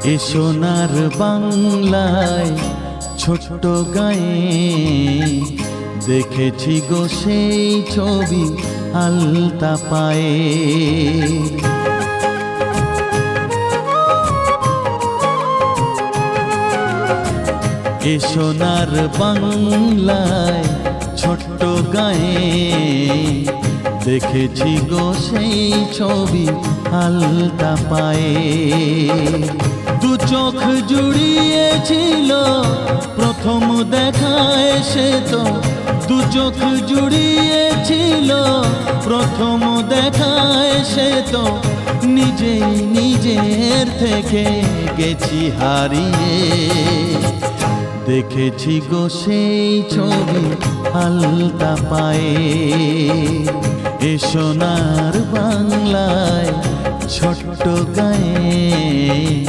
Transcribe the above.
এ সোনার বাংলায় ছোট্ট গায়ে দেখেছি গো সেই ছবি আলতা পায়ে। এ সোনার বাংলায় ছোট্ট গায়ে দেখেছি গো সেই ছবি আলতা পায়ে। দু চোখ জুড়িয়েছিল প্রথম দেখায় সে তো, দু চোখ জুড়িয়েছিল প্রথম দেখায় সে তো, নিজেই নিজের থেকে গেছি হারিয়ে। দেখেছি গো সেই ছবি আলতা পায়ে। এ সোনার বাংলায় ছোট্ট গায়ে